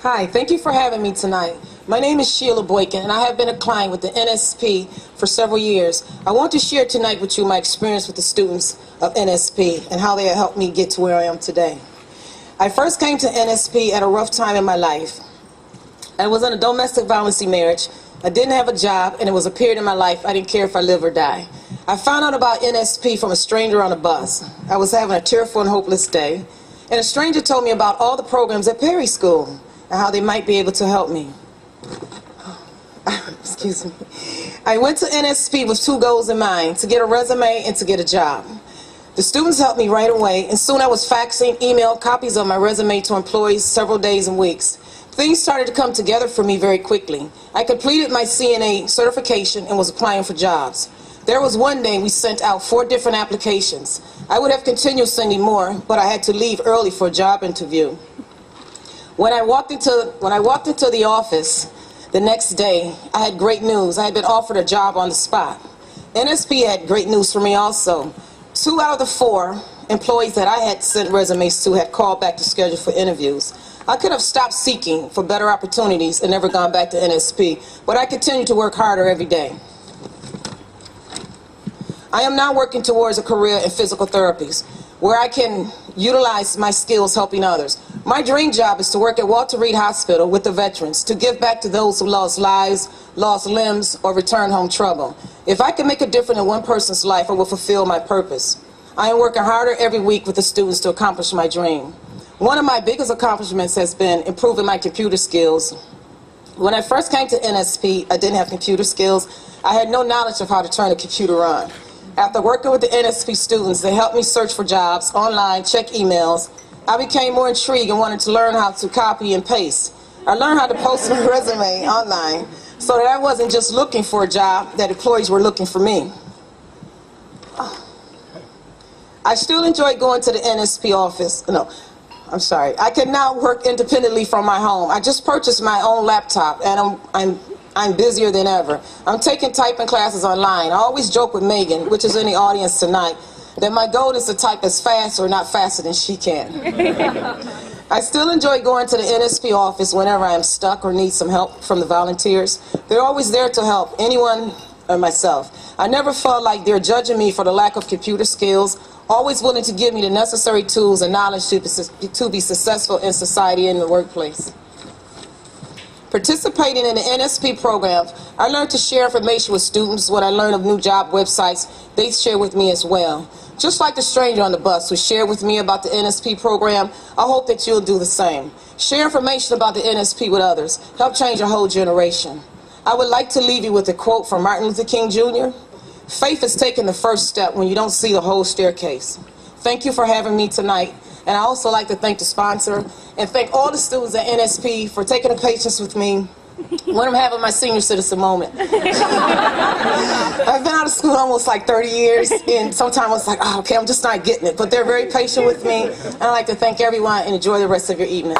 Hi, thank you for having me tonight. My name is Sheila Boykin, and I have been a client with the NSP for several years. I want to share tonight with you my experience with the students of NSP and how they have helped me get to where I am today. I first came to NSP at a rough time in my life. I was in a domestic violence marriage. I didn't have a job, and it was a period in my life I didn't care if I live or die. I found out about NSP from a stranger on a bus. I was having a tearful and hopeless day, and a stranger told me about all the programs at Perry School and how they might be able to help me. Excuse me. I went to NSP with two goals in mind: to get a resume and to get a job. The students helped me right away, and soon I was faxing, email copies of my resume to employees several days and weeks. Things started to come together for me very quickly. I completed my CNA certification and was applying for jobs. There was one day we sent out 4 different applications. I would have continued sending more, but I had to leave early for a job interview. When I walked into the office the next day, I had great news. I had been offered a job on the spot. NSP had great news for me also. 2 out of the 4 employees that I had sent resumes to had called back to schedule for interviews. I could have stopped seeking for better opportunities and never gone back to NSP, but I continued to work harder every day. I am now working towards a career in physical therapies, where I can utilize my skills helping others. My dream job is to work at Walter Reed Hospital with the veterans, to give back to those who lost lives, lost limbs, or returned home trouble. If I can make a difference in one person's life, I will fulfill my purpose. I am working harder every week with the students to accomplish my dream. One of my biggest accomplishments has been improving my computer skills. When I first came to NSP, I didn't have computer skills. I had no knowledge of how to turn a computer on. After working with the NSP students, they helped me search for jobs online, check emails. I became more intrigued and wanted to learn how to copy and paste. I learned how to post my resume online so that I wasn't just looking for a job, that employees were looking for me. I still enjoy going to the NSP office. I can now work independently from my home. I just purchased my own laptop, and I'm busier than ever. I'm taking typing classes online. I always joke with Megan, which is in the audience tonight, that my goal is to type as fast or not faster than she can. I still enjoy going to the NSP office whenever I am stuck or need some help from the volunteers. They're always there to help anyone or myself. I never felt like they're judging me for the lack of computer skills, always willing to give me the necessary tools and knowledge to be successful in society and in the workplace. Participating in the NSP programs, I learned to share information with students. What I learned of new job websites, they share with me as well. Just like the stranger on the bus who shared with me about the NSP program, I hope that you'll do the same. Share information about the NSP with others. Help change a whole generation. I would like to leave you with a quote from Martin Luther King Jr. Faith is taking the first step when you don't see the whole staircase. Thank you for having me tonight. And I also like to thank the sponsor and thank all the students at NSP for taking the patience with me when I'm having my senior citizen moment. I've been out of school almost like 30 years, and sometimes it's like, oh, okay, I'm just not getting it. But they're very patient with me, and I'd like to thank everyone and enjoy the rest of your evening.